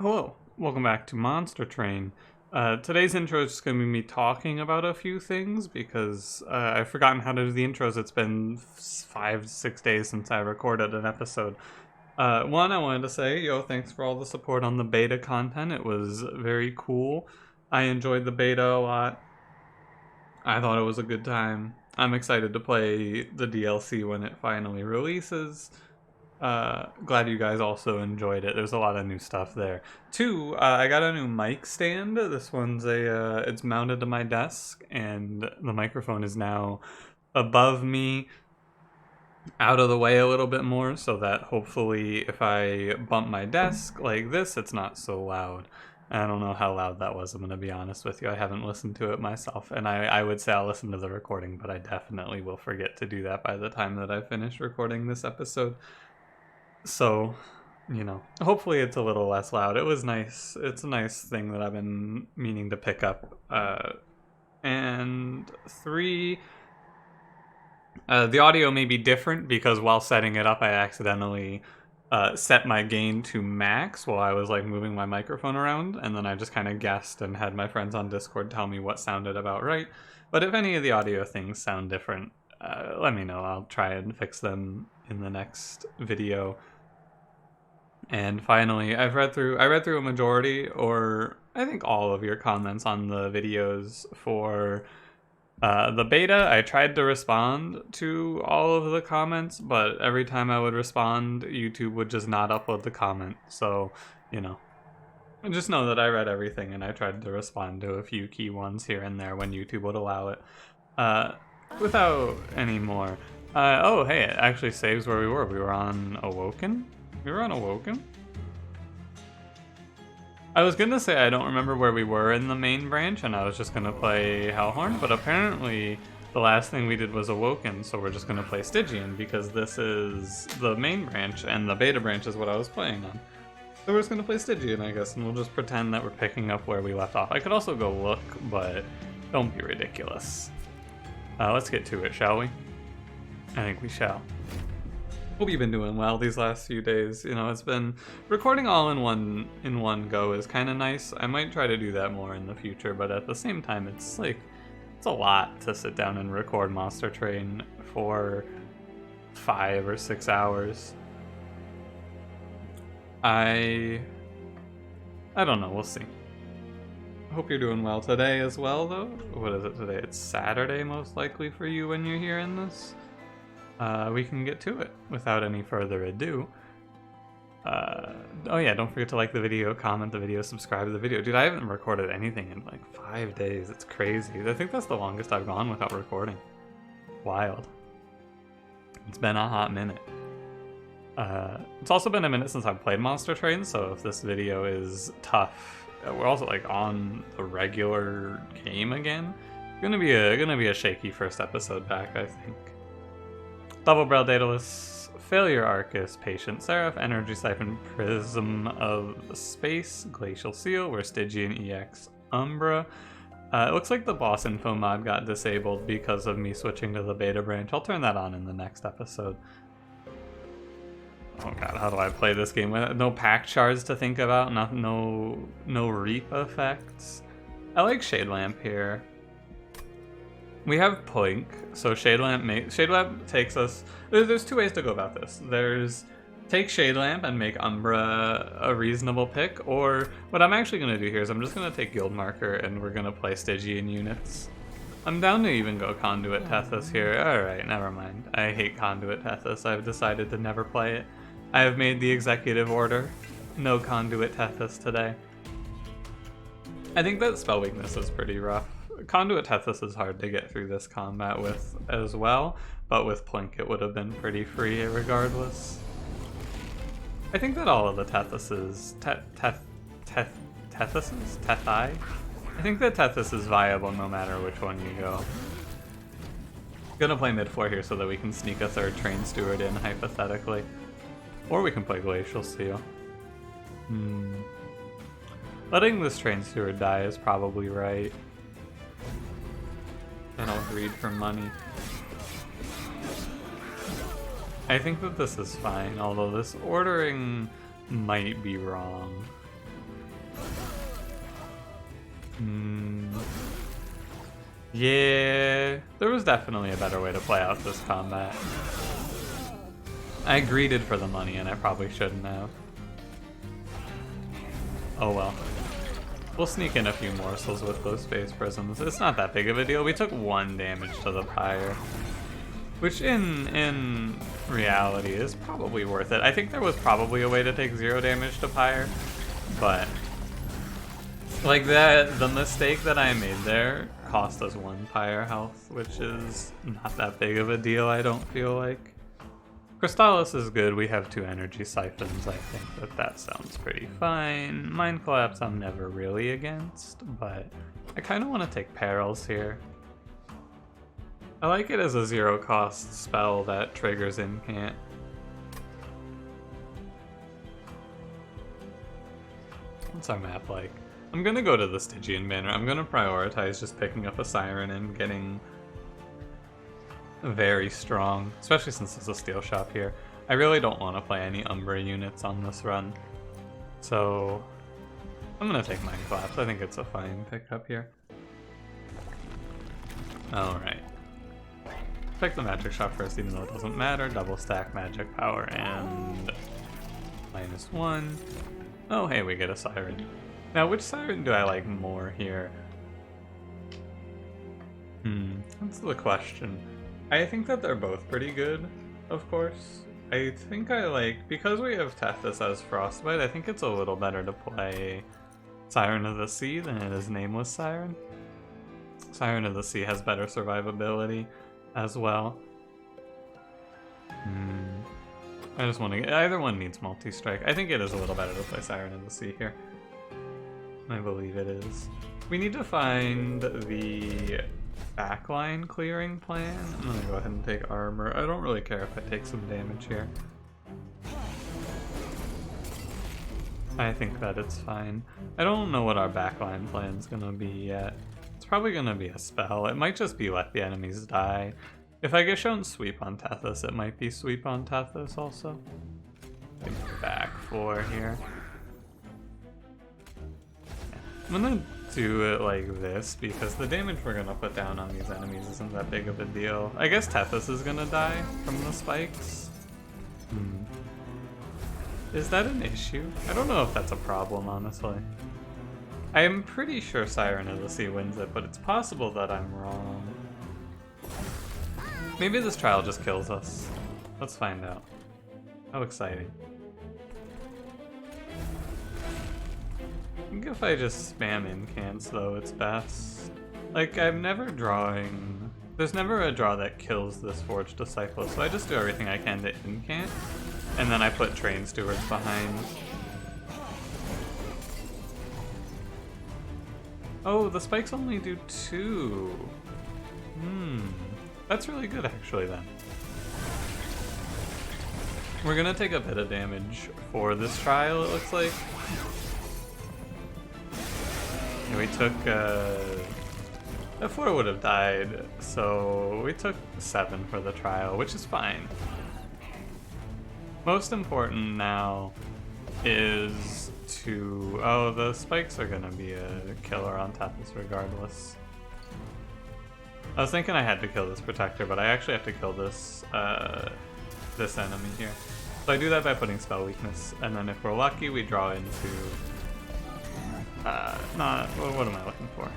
Hello, welcome back to Monster Train. Today's intro is just going to be me talking about a few things because I've forgotten how to do the intros. It's been 5, 6 days since I recorded an episode. One, I wanted to say, thanks for all the support on the beta content. It was very cool. I enjoyed the beta a lot. I thought it was a good time. I'm excited to play the DLC when it finally releases. Glad you guys also enjoyed it. There's a lot of new stuff there. Two, I got a new mic stand. This one's it's mounted to my desk, and the microphone is now above me, out of the way a little bit more, so that hopefully if I bump my desk like this, it's not so loud. I don't know how loud that was, I'm going to be honest with you. I haven't listened to it myself, and I would say I'll listen to the recording, but I definitely will forget to do that by the time that I finish recording this episode. So, hopefully it's a little less loud. It was nice. It's a nice thing that I've been meaning to pick up. And three, the audio may be different because while setting it up, I accidentally set my gain to max while I was moving my microphone around, and then I just kind of guessed and had my friends on Discord tell me what sounded about right. But if any of the audio things sound different, let me know. I'll try and fix them in the next video. And finally, I read through a majority, or I think all of your comments on the videos for the beta. I tried to respond to all of the comments, but every time I would respond, YouTube would just not upload the comment. So, just know that I read everything and I tried to respond to a few key ones here and there when YouTube would allow it. Without any more. Oh, hey, it actually saves where we were. We were on Awoken? We were on Awoken? I was gonna say I don't remember where we were in the main branch, and I was just gonna play Hellhorn, but apparently the last thing we did was Awoken, so we're just gonna play Stygian, because this is the main branch, and the beta branch is what I was playing on. So we're just gonna play Stygian, I guess, and we'll just pretend that we're picking up where we left off. I could also go look, but don't be ridiculous. Let's get to it, shall we? I think we shall. Hope you've been doing well these last few days. It's been recording all in one go is kind of nice. I might try to do that more in the future, but at the same time, it's a lot to sit down and record Monster Train for 5 or 6 hours. I don't know. We'll see. Hope you're doing well today as well, though. What is it today? It's Saturday, most likely for you when you're hearing this. We can get to it without any further ado. Oh yeah, don't forget to like the video, comment the video, subscribe to the video. Dude, I haven't recorded anything in 5 days. It's crazy. I think that's the longest I've gone without recording. Wild. It's been a hot minute. It's also been a minute since I've played Monster Train, so if this video is tough, we're also on the regular game again. Gonna be a shaky first episode back, I think. Double Braille Daedalus, Failure Arcus, Patient Seraph, Energy Siphon, Prism of Space, Glacial Seal, we're Stygian EX Umbra. It looks like the boss info mod got disabled because of me switching to the beta branch. I'll turn that on in the next episode. Oh god, how do I play this game? No pack shards to think about, no reap effects. I like Shade Lamp here. We have Plink, so Shade Lamp takes us. There's 2 ways to go about this. There's take Shade Lamp and make Umbra a reasonable pick, or what I'm actually going to do here is I'm just going to take Guild Marker and we're going to play Stygian units. I'm down to even go Conduit Tethys here. Alright, never mind. I hate Conduit Tethys. I've decided to never play it. I have made the executive order. No Conduit Tethys today. I think that spell weakness is pretty rough. Conduit Tethys is hard to get through this combat with as well, but with Plink it would have been pretty free regardless. I think that all of the Tethyses, Tethai? I think that Tethys is viable no matter which one you go. Gonna play mid-4 here so that we can sneak a 3rd Train Steward in, hypothetically. Or we can play Glacial Seal. Letting this Train Steward die is probably right. And I'll greed for money. I think that this is fine, although this ordering might be wrong. Yeah, there was definitely a better way to play out this combat. I greeted for the money and I probably shouldn't have. Oh well. We'll sneak in a few morsels with those space prisms. It's not that big of a deal. We took 1 damage to the pyre, which in reality is probably worth it. I think there was probably a way to take 0 damage to pyre, but like the mistake that I made there cost us 1 pyre health, which is not that big of a deal, I don't feel like. Crystallis is good. We have 2 energy siphons. I think that sounds pretty fine. Mind Collapse I'm never really against, but I kind of want to take Perils here. I like it as a 0 cost spell that triggers incant. What's our map like? I'm gonna go to the Stygian banner. I'm gonna prioritize just picking up a Siren and getting very strong, especially since there's a steel shop here. I really don't want to play any Umbra units on this run, so I'm gonna take Mind Collapse. I think it's a fine pickup here. Alright. Pick the magic shop first, even though it doesn't matter. Double stack magic power and -1. Oh, hey, we get a Siren. Now, which Siren do I like more here? That's the question. I think that they're both pretty good, of course. I think I like, because we have Tethys as Frostbite, I think it's a little better to play Siren of the Sea than it is Nameless Siren. Siren of the Sea has better survivability as well. I just want to get, either one needs multi-strike. I think it is a little better to play Siren of the Sea here. I believe it is. We need to find the backline clearing plan. I'm gonna go ahead and take armor. I don't really care if I take some damage here. I think that it's fine. I don't know what our backline plan's gonna be yet. It's probably gonna be a spell. It might just be let the enemies die. If I get shown sweep on Tethys, it might be sweep on Tethys also. Give me back 4 here. I'm gonna do it like this because the damage we're gonna put down on these enemies isn't that big of a deal. I guess Tethys is gonna die from the spikes. Is that an issue? I don't know if that's a problem, honestly. I am pretty sure Siren of the Sea wins it, but it's possible that I'm wrong. Maybe this trial just kills us. Let's find out. How exciting. I think if I just spam incants though, it's best. Like, I'm never drawing... There's never a draw that kills this Forged Disciple, so I just do everything I can to incant, and then I put Train Stewards behind. Oh, the spikes only do 2. That's really good actually then. We're gonna take a bit of damage for this trial, it looks like. And we took, that 4 would have died, so we took 7 for the trial, which is fine. Most important now is to, oh, the spikes are gonna be a killer on Tethys regardless. I was thinking I had to kill this protector, but I actually have to kill this, this enemy here. So I do that by putting spell weakness, and then if we're lucky, we draw into what am I looking for?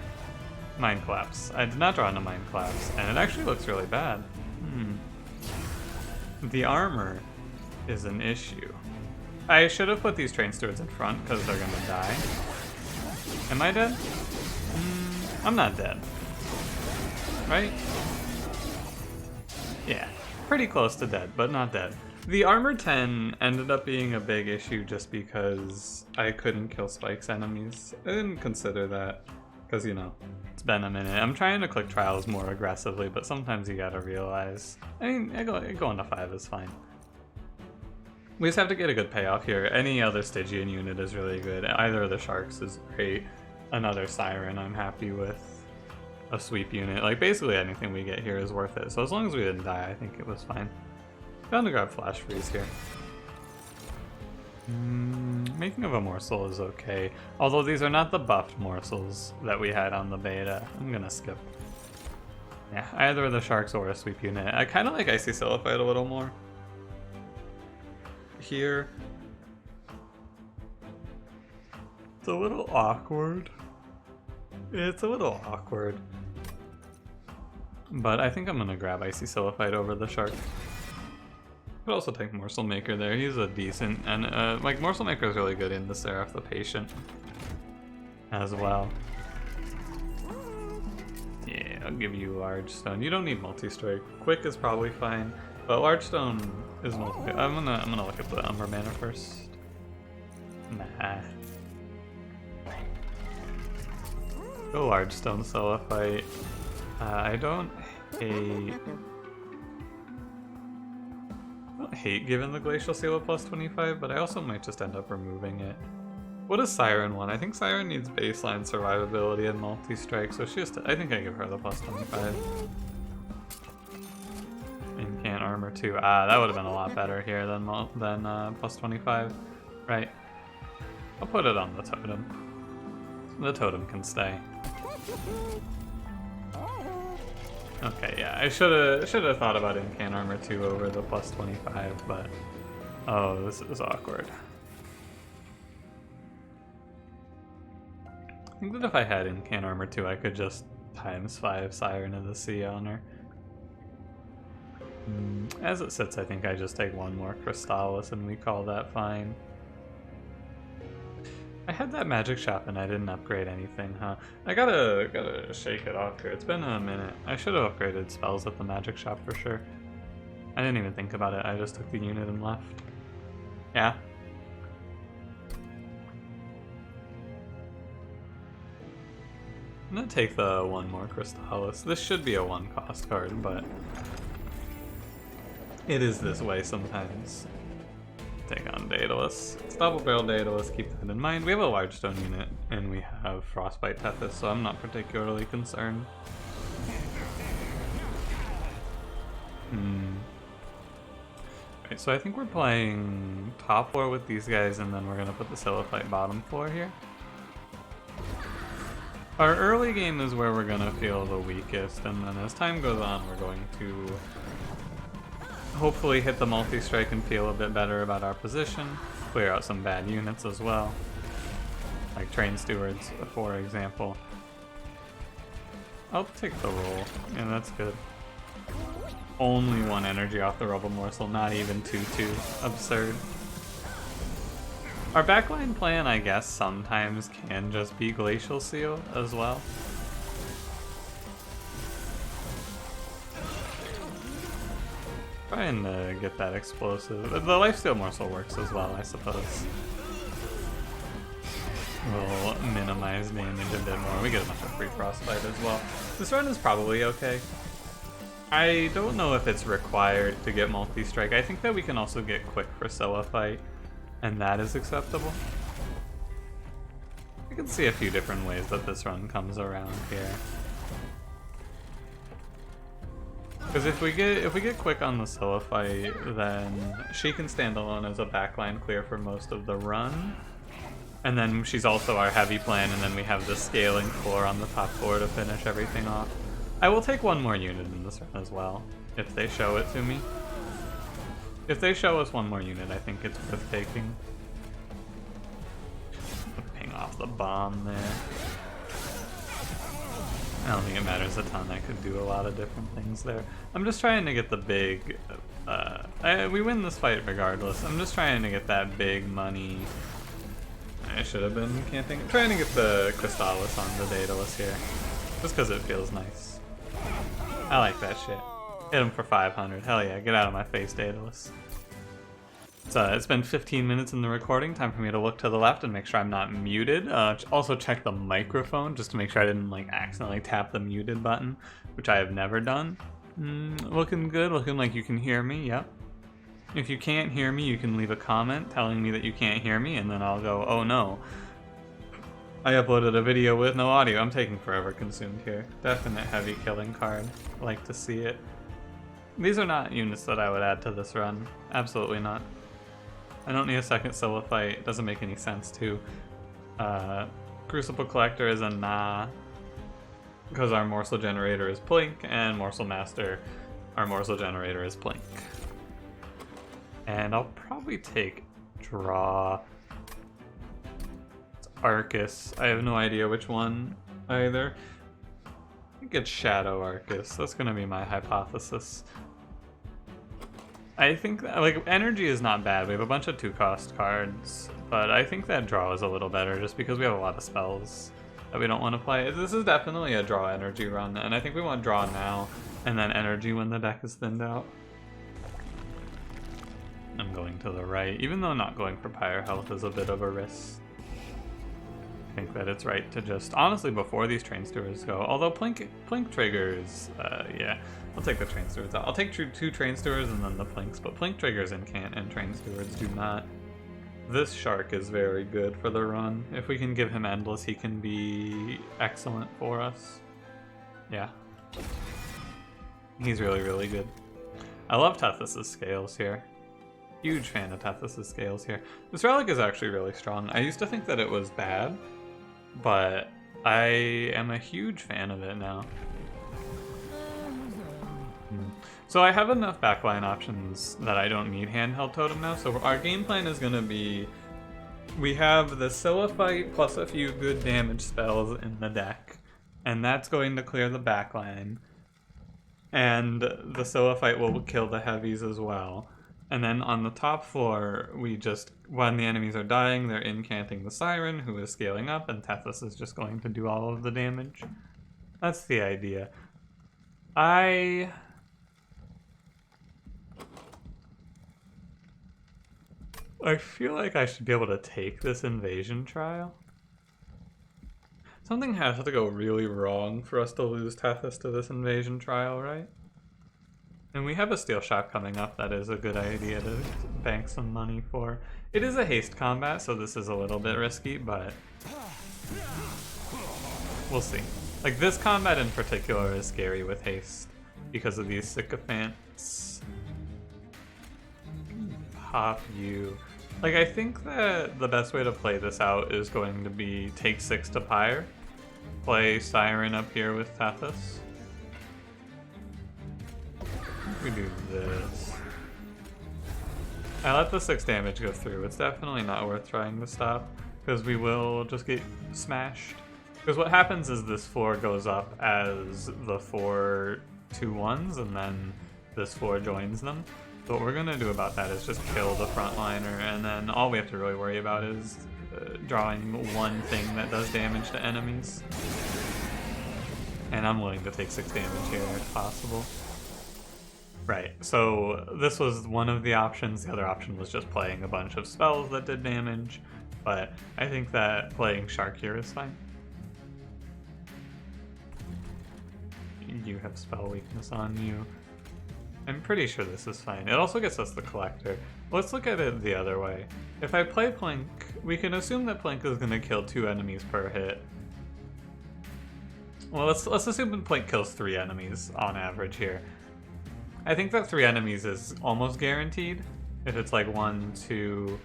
Mind Collapse. I did not draw into Mind Collapse, and it actually looks really bad. The armor is an issue. I should have put these Train Stewards in front because they're gonna die. Am I dead? I'm not dead. Right? Yeah, pretty close to dead, but not dead. The armor 10 ended up being a big issue just because I couldn't kill Spike's enemies. I didn't consider that, because, you know, it's been a minute. I'm trying to click trials more aggressively, but sometimes you gotta realize, I mean, going to 5 is fine. We just have to get a good payoff here. Any other Stygian unit is really good. Either of the Sharks is great. Another Siren I'm happy with. A sweep unit. Like, basically anything we get here is worth it. So as long as we didn't die, I think it was fine. Bound to grab Flash Freeze here. Making of a morsel is okay. Although these are not the buffed morsels that we had on the beta. I'm gonna skip. Yeah, either the sharks or a sweep unit. I kind of like Icy Sillified a little more. Here. It's a little awkward. It's a little awkward. But I think I'm gonna grab Icy Sillified over the shark. Could also take Morsel Maker there. He's a decent, and like Morsel Maker is really good in the Seraph the Patient as well. Yeah, I'll give you Large Stone. You don't need multi-strike. Quick is probably fine, but Large Stone is multi. I'm gonna look at the Umbra mana first. Nah. Go Large Stone Sillifight. I don't hate giving the Glacial Seal a plus 25, but I also might just end up removing it. What does Siren want? I think Siren needs baseline survivability and multi-strike, so she has to, I think I give her the plus 25. Incant Armor too. That would have been a lot better here than plus 25. Right. I'll put it on the totem. The totem can stay. Okay, yeah, I should have thought about Incant Armor 2 over the plus 25, but oh, this is awkward. I think that if I had Incant Armor 2, I could just ×5 Siren of the Sea on her. As it sits, I think I just take one more Crystallis and we call that fine. I had that magic shop and I didn't upgrade anything, huh? I gotta shake it off here. It's been a minute. I should have upgraded spells at the magic shop for sure. I didn't even think about it. I just took the unit and left. Yeah. I'm gonna take the one more Crystallis. This should be a 1-cost card, but it is this way sometimes. Take on Daedalus. It's double barrel Daedalus, keep that in mind. We have a Large Stone unit, and we have Frostbite Tethys, so I'm not particularly concerned. Right, so I think we're playing top floor with these guys, and then we're going to put the Sillifight bottom floor here. Our early game is where we're going to feel the weakest, and then as time goes on, we're going to hopefully hit the multi-strike and feel a bit better about our position. Clear out some bad units as well. Like Train Stewards, for example. I'll take the roll, and that's good. Only 1 energy off the Rubble Morsel, not even 2/2. Absurd. Our backline plan, I guess, sometimes can just be Glacial Seal as well. Trying to get that explosive. The Lifesteal Morsel works as well, I suppose. We'll minimize damage a bit more. We get a bunch of free Frostbite as well. This run is probably okay. I don't know if it's required to get multi-strike. I think that we can also get quick for Sillifight, and that is acceptable. I can see a few different ways that this run comes around here. Because if we get quick on the Sillifight, then she can stand alone as a backline clear for most of the run. And then she's also our heavy plan, and then we have the scaling floor on the top floor to finish everything off. I will take one more unit in this run as well, if they show it to me. If they show us one more unit, I think it's worth taking. Ping off the bomb there. I don't think it matters a ton. I could do a lot of different things there. I'm just trying to get the big... we win this fight regardless. I'm just trying to get that big money. I should have been camping. I'm trying to get the Crystallis on the Daedalus here. Just because it feels nice. I like that shit. Hit him for 500. Hell yeah, get out of my face, Daedalus. It's been 15 minutes in the recording. Time for me to look to the left and make sure I'm not muted. Also check the microphone just to make sure I didn't like accidentally tap the muted button, which I have never done. Looking good, looking like you can hear me, yep. If you can't hear me, you can leave a comment telling me that you can't hear me, and then I'll go, oh no. I uploaded a video with no audio. I'm taking forever consumed here. Definite heavy killing card. Like to see it. These are not units that I would add to this run. Absolutely not. I don't need a second Siliphyte. It doesn't make any sense to. Crucible Collector is a nah, because our Morsel Generator is Plink, and Morsel Master, our Morsel Generator is Plink. And I'll probably take Draw. It's Arcus. I have no idea which one either. I think it's Shadow Arcus. That's gonna be my hypothesis. I think that, like, energy is not bad. We have a bunch of 2-cost cards, but I think that draw is a little better just because we have a lot of spells that we don't want to play. This is definitely a draw energy run, and I think we want draw now and then energy when the deck is thinned out. I'm going to the right, even though not going for Pyre Health is a bit of a risk. I think that it's right to just, honestly, before these Train Stewards go, although Plink triggers, yeah, I'll take the Train Stewards out. I'll take 2 Train Stewards and then the Plinks, but Plink triggers incant and Train Stewards do not. This Shark is very good for the run. If we can give him Endless, he can be excellent for us. Yeah. He's really, really good. I love Tethys' Scales here. Huge fan of Tethys' Scales here. This relic is actually really strong. I used to think that it was bad, but I am a huge fan of it now. So I have enough backline options that I don't need Handheld Totem now, so our game plan is going to be, we have the Siliphyte plus a few good damage spells in the deck, and that's going to clear the backline, and the Siliphyte will kill the heavies as well. And then on the top floor, we just, when the enemies are dying, they're incanting the Siren, who is scaling up, and Tethys is just going to do all of the damage. That's the idea. I feel like I should be able to take this invasion trial. Something has to go really wrong for us to lose Tethys to this invasion trial, right? And we have a Steel Shock coming up that is a good idea to bank some money for. It is a haste combat, so this is a little bit risky, but we'll see. Like, this combat in particular is scary with haste because of these sycophants. Pop you. Like, I think that the best way to play this out is going to be take 6 to Pyre, play Siren up here with Tethys. We do this. I let the 6 damage go through. It's definitely not worth trying to stop, because we will just get smashed. Because what happens is this 4 goes up as the 4 2-1s, and then this 4 joins them. So what we're going to do about that is just kill the frontliner, and then all we have to really worry about is drawing one thing that does damage to enemies. And I'm willing to take 6 damage here if possible. Right, so this was one of the options. The other option was just playing a bunch of spells that did damage, but I think that playing Shark here is fine. You have spell weakness on you. I'm pretty sure this is fine. It also gets us the Collector. Let's look at it the other way. If I play Plink, we can assume that Plink is going to kill 2 enemies per hit. Well, let's assume that Plink kills 3 enemies on average here. I think that 3 enemies is almost guaranteed. If it's like 1, 2,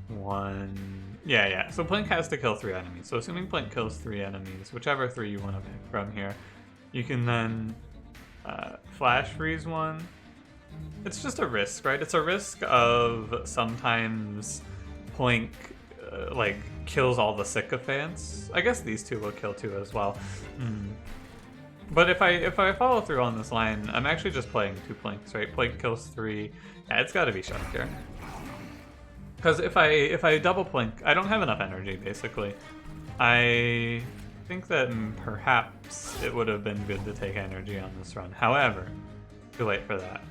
1... Yeah. So Plink has to kill 3 enemies. So assuming Plink kills 3 enemies, whichever 3 you want to pick from here, you can then flash freeze 1. It's just a risk, right? It's a risk of sometimes Plink like kills all the sycophants. I guess these 2 will kill 2 as well. But if I follow through on this line, I'm actually just playing 2 Plinks, right? Plink kills 3. Yeah, it's got to be Shark here. Because if I double Plink, I don't have enough energy, basically. I think that perhaps it would have been good to take energy on this run. However, too late for that.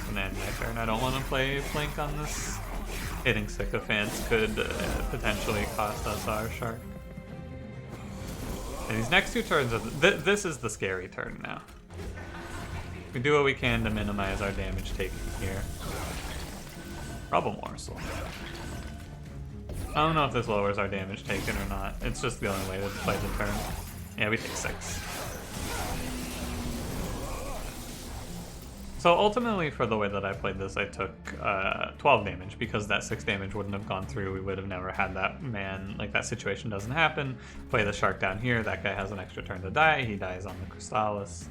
And then my turn. I don't want to play Plink on this. Hitting sycophants could potentially cost us our Shark. And these next 2 turns, this is the scary turn now. We do what we can to minimize our damage taken here. Rubble Morsel. I don't know if this lowers our damage taken or not. It's just the only way to play the turn. Yeah, we take 6. So ultimately, for the way that I played this, I took 12 damage because that 6 damage wouldn't have gone through. We would have never had that man, like that situation doesn't happen. Play the shark down here, that guy has an extra turn to die, he dies on the Crystallis.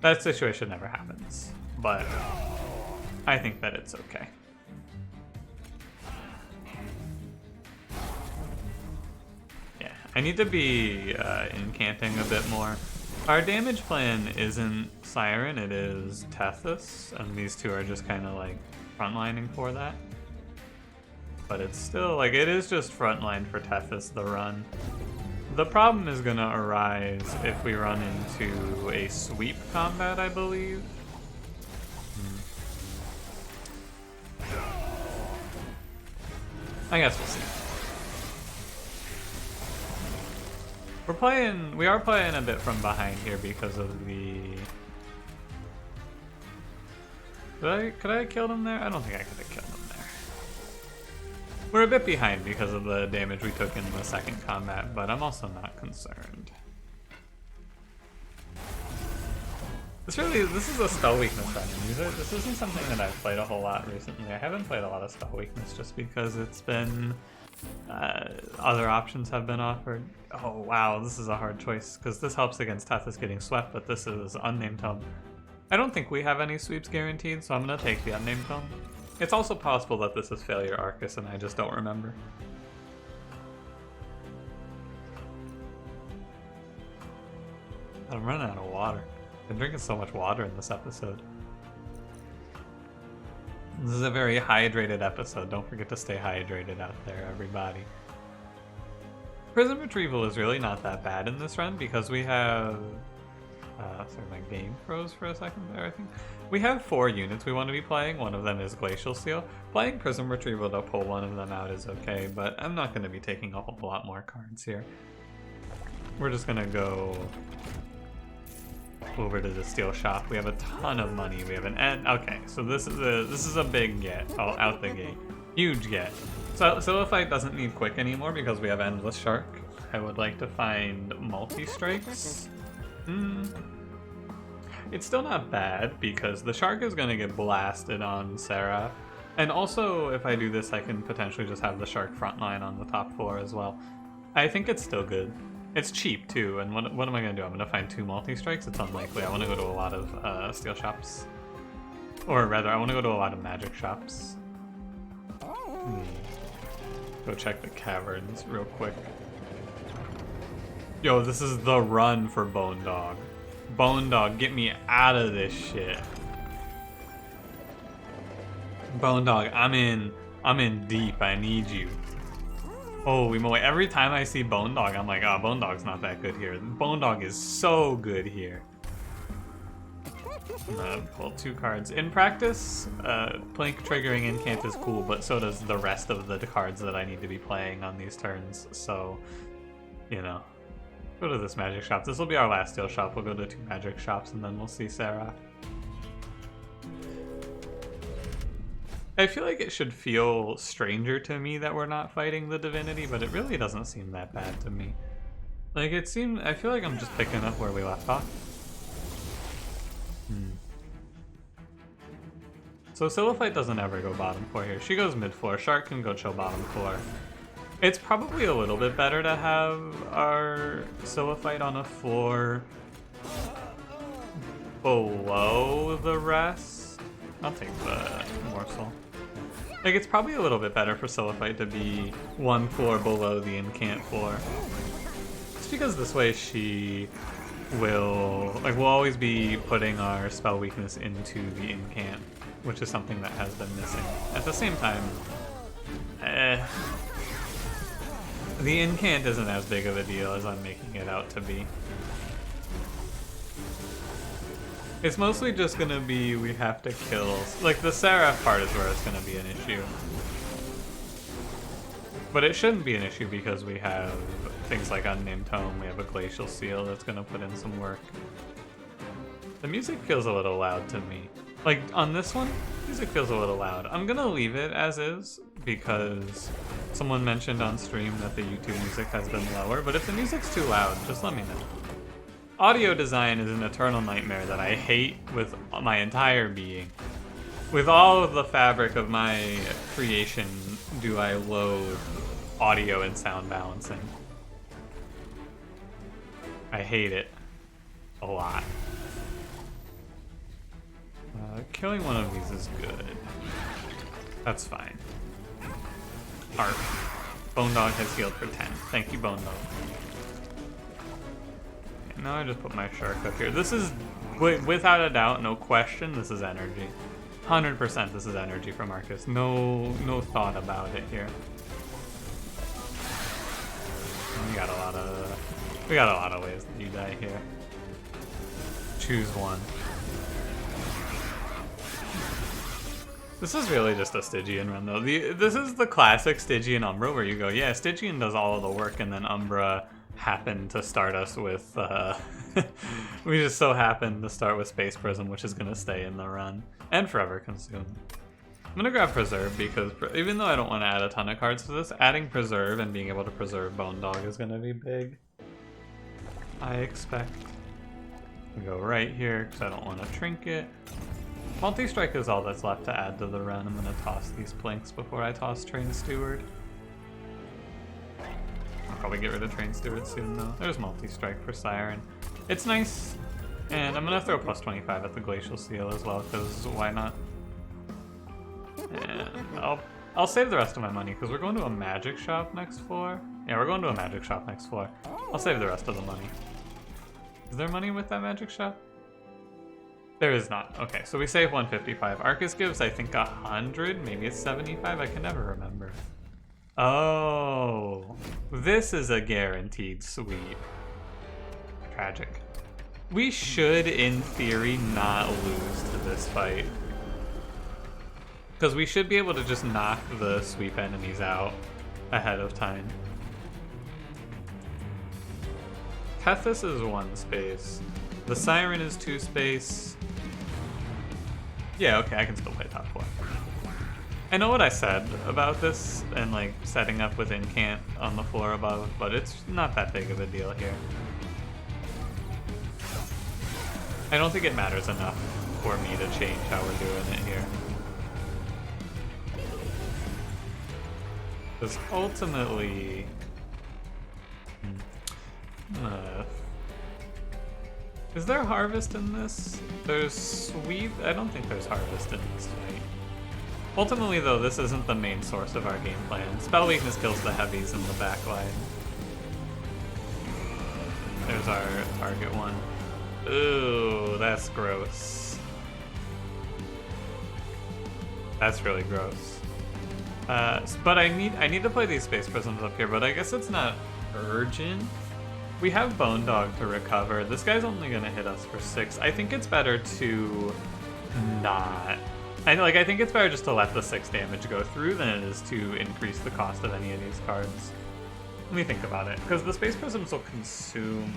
That situation never happens, but I think that it's okay. Yeah, I need to be incanting a bit more. Our damage plan isn't Siren, it is Tethys, and these two are just kind of like frontlining for that. But it's still, like, it is just frontline for Tethys, the run. The problem is gonna arise if we run into a sweep combat, I believe. I guess we'll see. We are playing a bit from behind here because of the... Could I have killed him there? I don't think I could have killed him there. We're a bit behind because of the damage we took in the second combat, but I'm also not concerned. This is a spell weakness run. This isn't something that I've played a whole lot recently. I haven't played a lot of spell weakness just because it's been... other options have been offered. Oh wow, this is a hard choice because this helps against Tethys getting swept, but this is Unnamed Tome. I don't think we have any sweeps guaranteed, so I'm gonna take the Unnamed Tome. It's also possible that this is Failure Arcus and I just don't remember. I'm running out of water. I've been drinking so much water in this episode. This is a very hydrated episode. Don't forget to stay hydrated out there, everybody. Prism Retrieval is really not that bad in this run because we have... sorry, my game froze for a second there, I think. We have 4 units we want to be playing. One of them is Glacial Seal. Playing Prism Retrieval to pull one of them out is okay, but I'm not going to be taking a whole lot more cards here. We're just going to go over to the steel shop. We have a ton of money. We have an end. Okay, so this is a big get. Oh, out the gate. Huge get. So Siliphyte doesn't need quick anymore because we have Endless Shark. I would like to find multi-strikes. It's still not bad because the shark is going to get blasted on Sarah. And also, if I do this, I can potentially just have the shark frontline on the top floor as well. I think it's still good. It's cheap too, and what am I going to do? I'm going to find 2 multi-strikes? It's unlikely. I want to go to a lot of steel shops. Or rather, I want to go to a lot of magic shops. Go check the caverns real quick. Yo, this is the run for Bone Dog. Bone Dog, get me out of this shit. Bone Dog, I'm in deep. I need you. Holy moly, every time I see Bone Dog, I'm like, oh, Bone Dog's not that good here. Bone Dog is so good here. I'm gonna pull 2 cards. In practice, Plink triggering Incant is cool, but so does the rest of the cards that I need to be playing on these turns, so, you know. Go to this magic shop. This will be our last steel shop. We'll go to 2 magic shops and then we'll see Sarah. I feel like it should feel stranger to me that we're not fighting the divinity, but it really doesn't seem that bad to me. Like, I feel like I'm just picking up where we left off. So Siliphyte doesn't ever go bottom floor here. She goes mid floor. Shark can go chill bottom floor. It's probably a little bit better to have our Siliphyte on a floor below the rest. I'll take the morsel. Like, it's probably a little bit better for Siliphyte to be 1 floor below the incant floor. Just because this way she will, like, we'll always be putting our spell weakness into the incant, which is something that has been missing. At the same time, the incant isn't as big of a deal as I'm making it out to be. It's mostly just gonna be we have to kill... Like, the Seraph part is where it's gonna be an issue. But it shouldn't be an issue because we have things like Unnamed Tome, we have a Glacial Seal that's gonna put in some work. The music feels a little loud to me. Like, on this one, music feels a little loud. I'm gonna leave it as is because someone mentioned on stream that the YouTube music has been lower, but if the music's too loud, just let me know. Audio design is an eternal nightmare that I hate with my entire being. With all of the fabric of my creation, do I loathe audio and sound balancing. I hate it a lot. Killing one of these is good. That's fine. Heart. Bone Dog has healed for 10. Thank you, Bone Dog. Okay, now I just put my shark up here. This is, without a doubt, no question, this is energy. 100% this is energy for Marcus. No thought about it here. We got a lot of ways that you die here. Choose one. This is really just a Stygian run, though. This is the classic Stygian Umbra, where you go, yeah, Stygian does all of the work, and then Umbra happened to start us with, we just so happened to start with Space Prism, which is going to stay in the run, and Forever Consume. I'm going to grab Preserve, because even though I don't want to add a ton of cards to this, adding Preserve and being able to preserve Bone Dog is going to be big. I expect. We go right here, because I don't want to Trinket. Multi-strike is all that's left to add to the run. I'm going to toss these planks before I toss Train Steward. I'll probably get rid of Train Steward soon, though. There's multi-strike for Siren. It's nice, and I'm going to throw plus 25 at the Glacial Seal as well, because why not? And I'll save the rest of my money, because we're going to a magic shop next floor. Yeah, we're going to a magic shop next floor. I'll save the rest of the money. Is there money with that magic shop? There is not. Okay, so we save 155. Arcus gives, I think, 100. Maybe it's 75. I can never remember. Oh, this is a guaranteed sweep. Tragic. We should, in theory, not lose to this fight. Because we should be able to just knock the sweep enemies out ahead of time. Tethys is 1 space. The Siren is 2 space. Yeah, okay, I can still play top 4. I know what I said about this and like setting up with Incant on the floor above, but it's not that big of a deal here. I don't think it matters enough for me to change how we're doing it here. Because ultimately... is there harvest in this? There's sweep? I don't think there's harvest in this fight. Ultimately, though, this isn't the main source of our game plan. Spell weakness kills the heavies in the back line. There's our target one. Ooh, that's gross. That's really gross. But I need to play these Space Prisms up here, but I guess it's not urgent. We have Bone Dog to recover. This guy's only gonna hit us for 6. I think it's better to not. I think it's better just to let the 6 damage go through than it is to increase the cost of any of these cards. Let me think about it, because the Space Prisms will consume.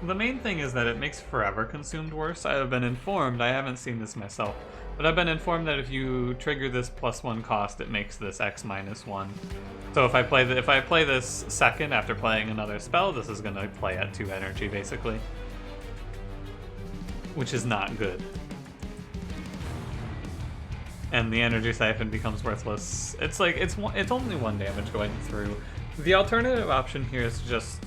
The main thing is that it makes Forever Consumed worse. I have been informed, I haven't seen this myself, but I've been informed that if you trigger this +1 cost, it makes this X -1. So if I play this second after playing another spell, this is gonna play at 2 energy basically, which is not good. And the energy siphon becomes worthless. It's like it's only 1 damage going through. The alternative option here is to just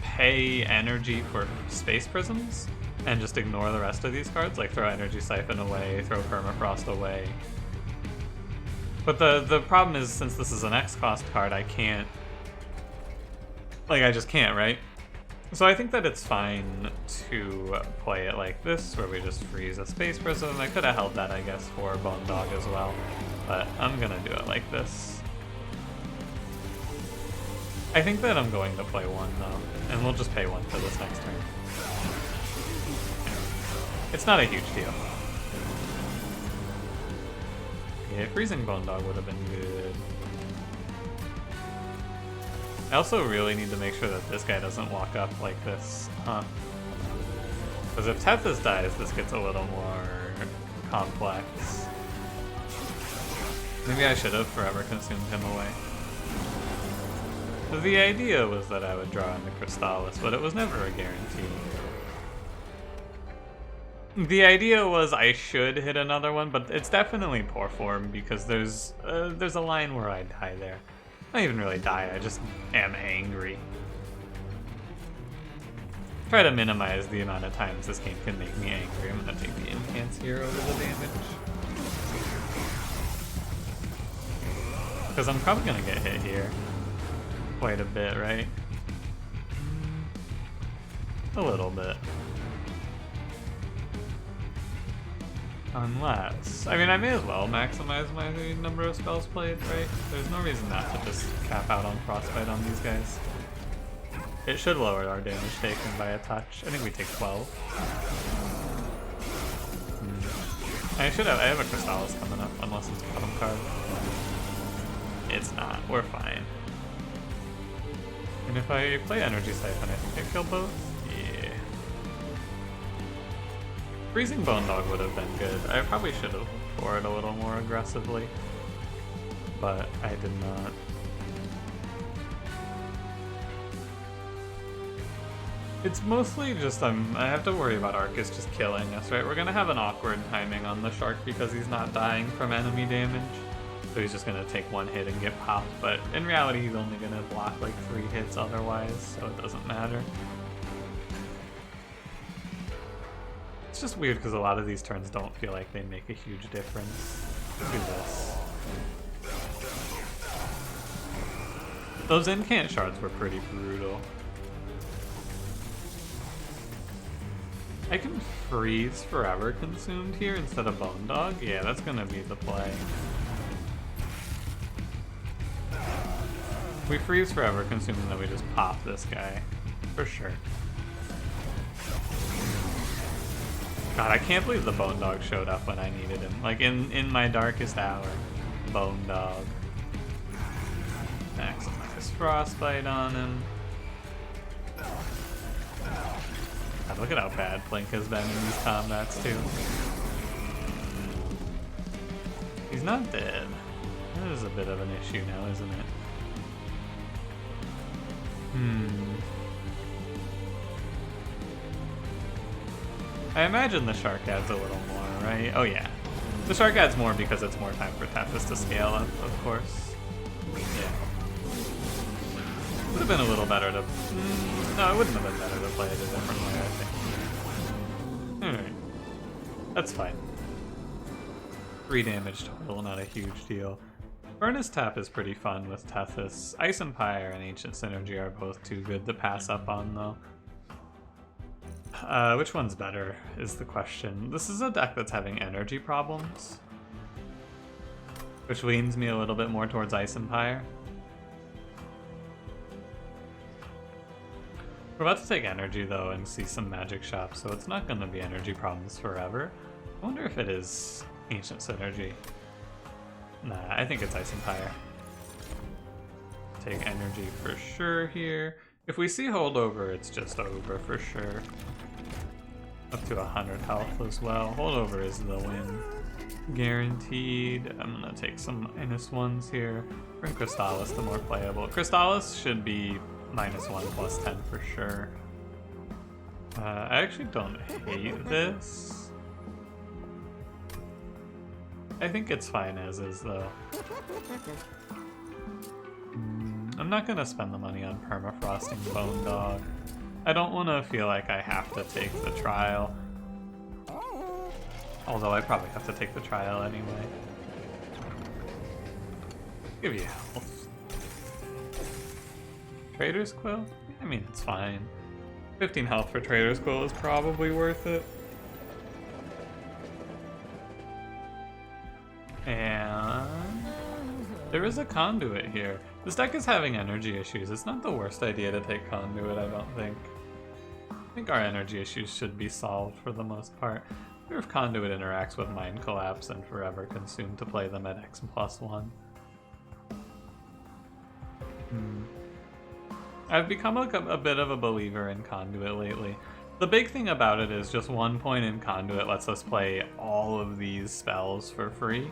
pay energy for Space Prisms and just ignore the rest of these cards, like throw Energy Siphon away, throw Permafrost away. But the problem is, since this is an X cost card, I can't, I just can't, right? So I think that it's fine to play it like this, where we just freeze a Space Prism. I could have held that, I guess, for Bone Dog as well, but I'm gonna do it like this. I think that I'm going to play 1 though, and we'll just pay 1 for this next turn. It's not a huge deal. Yeah, freezing Bone Dog would have been good. I also really need to make sure that this guy doesn't walk up like this, huh? Because if Tethys dies, this gets a little more complex. Maybe I should have Forever Consumed him away. The idea was that I would draw in the Crystallis, but it was never a guarantee. The idea was I should hit another one, but it's definitely poor form because there's a line where I die there. I don't even really die, I just am angry. Try to minimize the amount of times this game can make me angry. I'm gonna take the Incants here over the damage. Because I'm probably gonna get hit here. Quite a bit, right? A little bit. Unless... I mean, I may as well maximize my number of spells played, right? There's no reason not to just cap out on Frostbite on these guys. It should lower our damage taken by a touch. I think we take 12. I have a Crystallis coming up, unless it's bottom card. It's not. We're fine. And if I play Energy Siphon, I think I kill both? Yeah. Freezing Bone Dog would have been good. I probably should have looked for it a little more aggressively. But I did not. It's mostly just I have to worry about Arcus just killing us, right? We're gonna have an awkward timing on the shark because he's not dying from enemy damage. So he's just gonna take one hit and get popped, but in reality he's only gonna block like 3 hits otherwise, so it doesn't matter. It's just weird because a lot of these turns don't feel like they make a huge difference. Do this. Those incant shards were pretty brutal. I can freeze Forever Consumed here instead of Bone Dog? Yeah, that's gonna be the play. We freeze Forever Consumed and then we just pop this guy. For sure. God, I can't believe the Bone Dog showed up when I needed him. Like, in my darkest hour. Bone Dog. Maximize Frostbite on him. God, look at how bad Blink has been in these combats, too. He's not dead. That is a bit of an issue now, isn't it? I imagine the shark adds a little more, right? Oh yeah. The shark adds more because it's more time for Tethys to scale up, of course. Yeah. Would have been a little better to... no, it wouldn't have been better to play it a different way, I think. Alright. That's fine. 3 damage total, not a huge deal. Furnace Tap is pretty fun with Tethys. Ice Empire and Ancient Synergy are both too good to pass up on, though. Which one's better is the question. This is a deck that's having energy problems, which leans me a little bit more towards Ice Empire. We're about to take energy though and see some magic shops, so it's not going to be energy problems forever. I wonder if it is Ancient Synergy. Nah, I think it's Ice Empire. Take energy for sure here. If we see holdover, it's just over for sure. Up to 100 health as well. Holdover is the win. Guaranteed. I'm gonna take some -1s here. Bring Crystallis to more playable. Crystallis should be -1 plus 10 for sure. I actually don't hate this. I think it's fine as is though. I'm not gonna spend the money on permafrosting Bone Dog. I don't want to feel like I have to take the trial. Although I probably have to take the trial anyway. Give you health. Trader's Quill? I mean, it's fine. 15 health for Trader's Quill is probably worth it. And there is a Conduit here. This deck is having energy issues. It's not the worst idea to take Conduit, I don't think. I think our energy issues should be solved for the most part. I wonder if Conduit interacts with Mind Collapse and Forever Consumed to play them at X+1. I've become like a bit of a believer in Conduit lately. The big thing about it is just 1 point in Conduit lets us play all of these spells for free.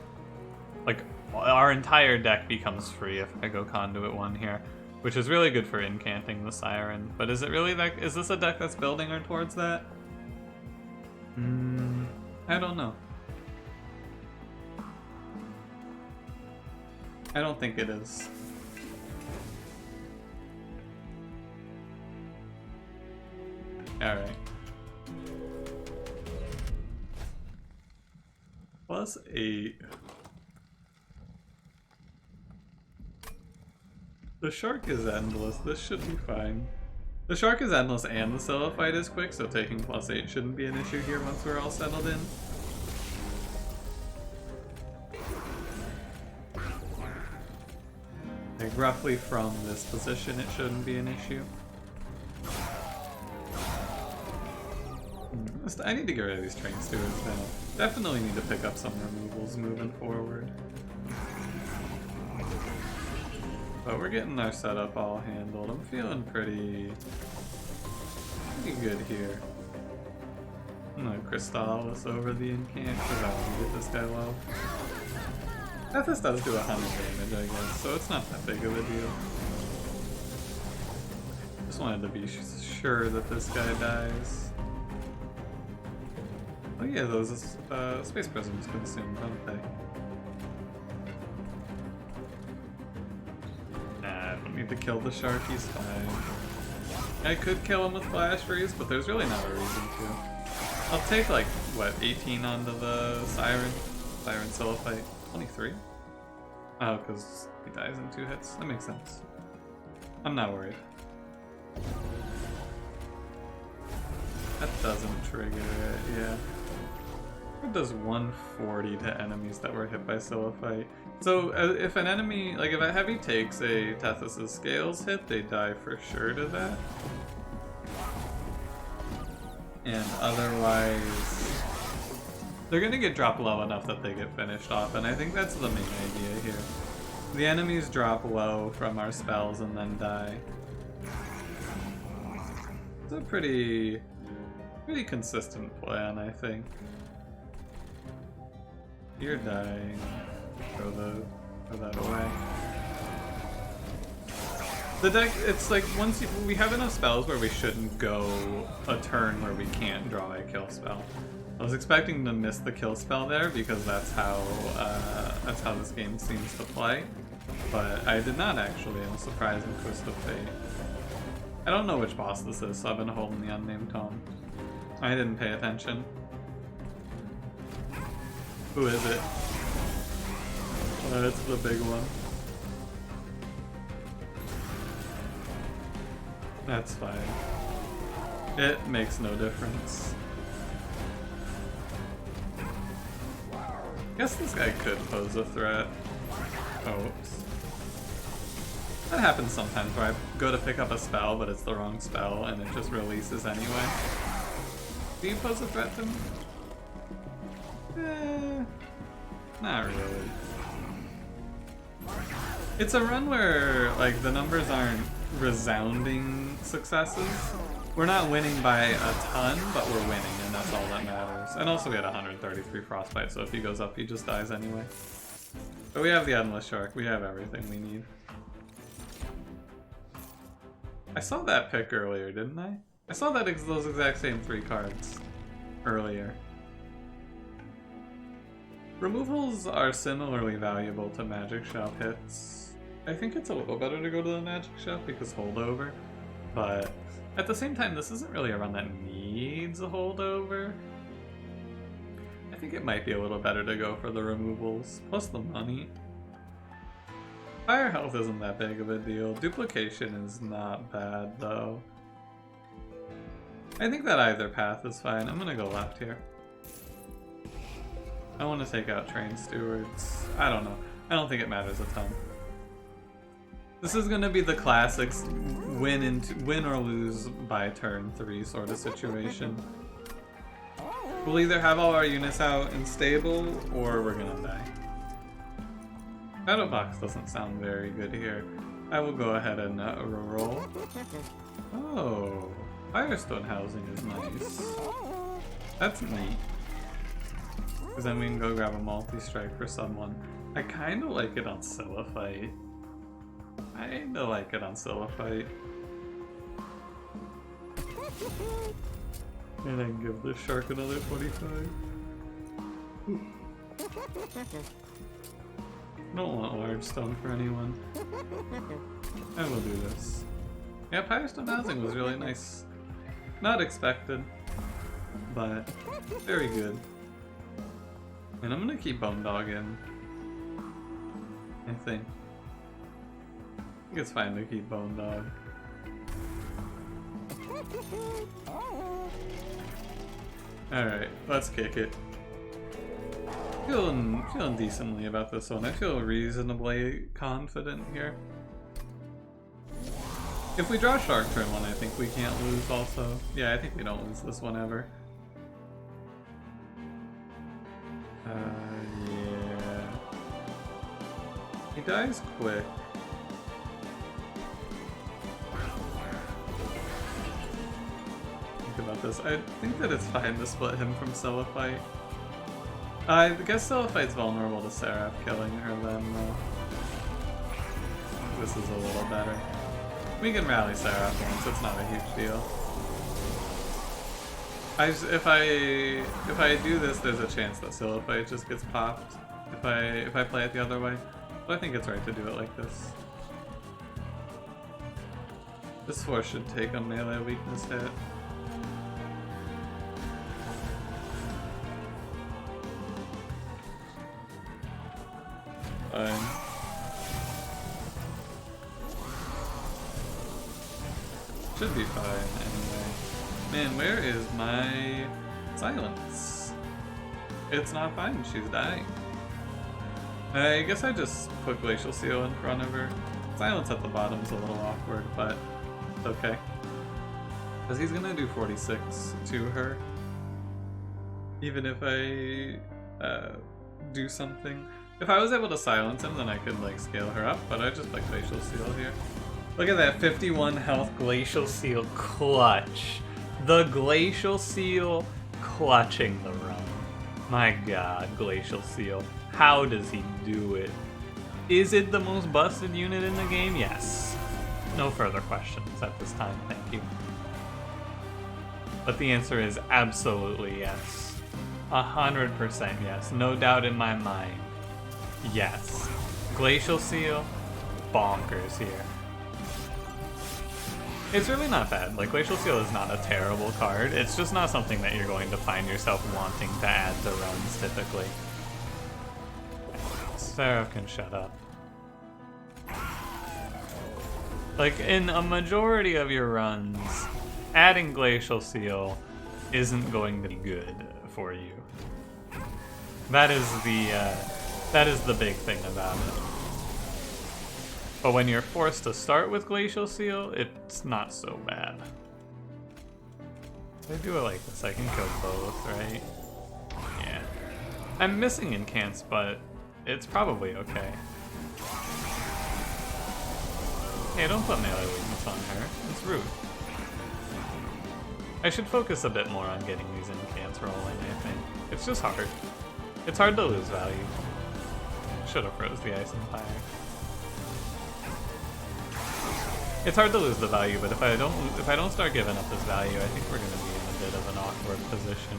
Like, our entire deck becomes free if I go Conduit 1 here, which is really good for incanting the Siren. But is it really that? Is this a deck that's building her towards that? I don't know. I don't think it is. Alright. +8. The shark is endless. This should be fine. The shark is endless and the solo fight is quick, so taking +8 shouldn't be an issue here once we're all settled in. Like roughly from this position it shouldn't be an issue. I need to get rid of these train stewards now. Definitely need to pick up some removals moving forward. But we're getting our setup all handled. I'm feeling pretty good here. I'm gonna Crystallis over the incant because I want to get this guy low. Tethys does do 100 damage, I guess, so it's not that big of a deal. Just wanted to be sure that this guy dies. Oh yeah, those space prisms consume, don't they? Nah, I don't need to kill the shark, he's fine. I could kill him with Flash Freeze, but there's really not a reason to. I'll take like, what, 18 onto the Siren solo fight. 23? Oh, because he dies in 2 hits. That makes sense. I'm not worried. That doesn't trigger it, yeah. It does 140 to enemies that were hit by solo fight. So if an enemy, like if a heavy takes a Tethys' Scales hit, they die for sure to that. And otherwise, they're gonna get dropped low enough that they get finished off, and I think that's the main idea here. The enemies drop low from our spells and then die. It's a pretty consistent plan, I think. You're dying. Throw that away. The deck, it's like once we have enough spells where we shouldn't go a turn where we can't draw a kill spell. I was expecting to miss the kill spell there because that's how this game seems to play, but I did not actually. In a surprising twist of fate. I don't know which boss this is, so I've been holding the unnamed tome. I didn't pay attention. Who is it? It's the big one. That's fine. It makes no difference. Guess this guy could pose a threat. Oh, oops. That happens sometimes where I go to pick up a spell, but it's the wrong spell, and it just releases anyway. Do you pose a threat to me? Not really. It's a run where, like, the numbers aren't resounding successes. We're not winning by a ton, but we're winning, and that's all that matters. And also we had 133 Frostbite, so if he goes up, he just dies anyway. But we have the Endless Shark. We have everything we need. I saw that pick earlier, didn't I? I saw that those exact same 3 cards earlier. Removals are similarly valuable to Magic Shop hits. I think it's a little better to go to the Magic Shop because holdover, but at the same time, this isn't really a run that needs a holdover. I think it might be a little better to go for the removals, plus the money. Fire health isn't that big of a deal. Duplication is not bad, though. I think that either path is fine. I'm gonna go left here. I want to take out train stewards. I don't know. I don't think it matters a ton. This is gonna be the classics win or lose by turn 3 sort of situation. We'll either have all our units out and stable, or we're gonna die. Shadow Box doesn't sound very good here. I will go ahead and roll. Oh, Firestone housing is nice. That's neat. Because then we can go grab a multi-strike for someone. I kind of like it on Sillifight. And I can give this shark another 25. Don't want large stone for anyone. I will do this. Yeah, Firestone housing was really nice. Not expected, but very good. And I'm gonna keep Bone Dog in. I think it's fine to keep Bone Dog. Alright, let's kick it. Feeling decently about this one. I feel reasonably confident here. If we draw Shark turn 1, I think we can't lose also. Yeah, I think we don't lose this one ever. Yeah. He dies quick. Think about this. I think that it's fine to split him from Silliphite. I guess Silliphite's vulnerable to Seraph killing her then, though. This is a little better. We can rally Seraph once, it's not a huge deal. If I do this, there's a chance that Silliphite just gets popped if I play it the other way. But I think it's right to do it like this. This force should take a melee weakness hit. Fine. Should be fine anyway. Man, where is my silence? It's not fine, she's dying. I guess I just put Glacial Seal in front of her. Silence at the bottom's a little awkward, but it's okay. Because he's gonna do 46 to her. Even if I do something. If I was able to silence him, then I could like scale her up, but I just put Glacial Seal here. Look at that 51 health Glacial Seal clutch. The Glacial Seal clutching the run. My god, Glacial Seal. How does he do it? Is it the most busted unit in the game? Yes. No further questions at this time, thank you. But the answer is absolutely yes. 100% yes. No doubt in my mind. Yes. Glacial Seal, bonkers here. It's really not bad. Like, Glacial Seal is not a terrible card. It's just not something that you're going to find yourself wanting to add to runs, typically. Seraph can shut up. Like, in a majority of your runs, adding Glacial Seal isn't going to be good for you. That is the big thing about it. But when you're forced to start with Glacial Seal, it's not so bad. If I do it like this, I can kill both, right? Yeah. I'm missing incants, but it's probably okay. Hey, don't put melee weakness on her. It's rude. I should focus a bit more on getting these incants rolling, I think. It's just hard. It's hard to lose value. Should have froze the Ice Empire. It's hard to lose the value, but if I don't start giving up this value, I think we're going to be in a bit of an awkward position.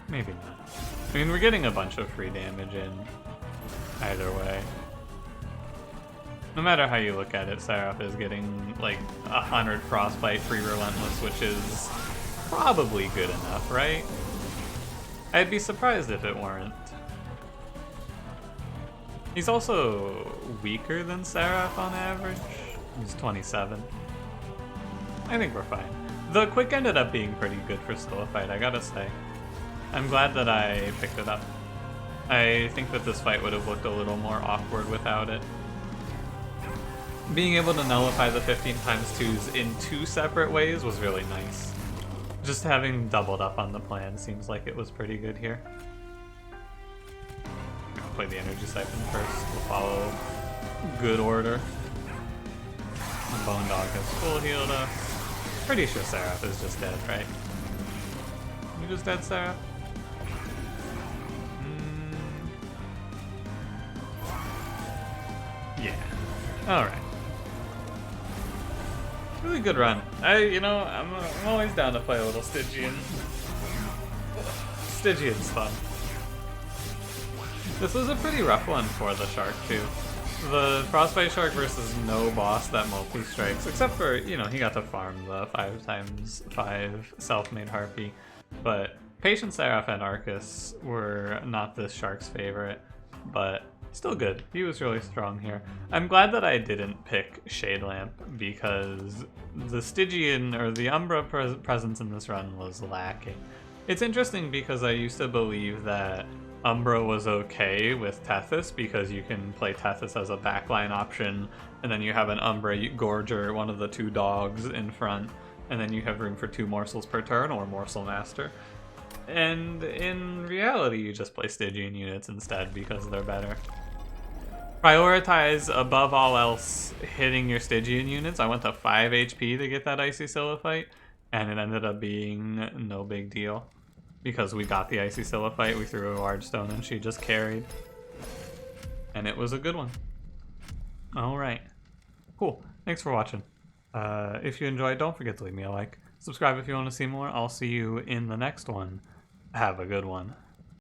Maybe not. I mean, we're getting a bunch of free damage in either way. No matter how you look at it, Seraph is getting like 100 Frostbite free Relentless, which is probably good enough, right? I'd be surprised if it weren't. He's also weaker than Seraph on average. He's 27. I think we're fine. The quick ended up being pretty good for Silliphite, I gotta say. I'm glad that I picked it up. I think that this fight would have looked a little more awkward without it. Being able to nullify the 15x2s in 2 separate ways was really nice. Just having doubled up on the plan seems like it was pretty good here. I'll play the Energy Siphon first. We'll follow good order. The Bone Dog has full healed us. Pretty sure Seraph is just dead, right? You just dead, Seraph? Yeah. Alright. Really good run. I'm always down to play a little Stygian. Stygian's fun. This was a pretty rough one for the shark too. The Frostbite Shark versus no boss that multi-strikes, except for, he got to farm the 5x5 self-made Harpy. But Patient Seraph and Arcus were not this shark's favorite, but still good. He was really strong here. I'm glad that I didn't pick Shade Lamp because the Stygian or the Umbra presence in this run was lacking. It's interesting because I used to believe that Umbra was okay with Tethys because you can play Tethys as a backline option, and then you have an Umbra Gorger, one of the two dogs in front, and then you have room for 2 morsels per turn or Morsel Master. And in reality, you just play Stygian units instead because they're better. Prioritize above all else hitting your Stygian units. I went to 5 HP to get that Icy Siliphyte, and it ended up being no big deal. Because we got the Icy Siliphyte, we threw a large stone and she just carried. And it was a good one. Alright. Cool. Thanks for watching. If you enjoyed, don't forget to leave me a like. Subscribe if you want to see more. I'll see you in the next one. Have a good one.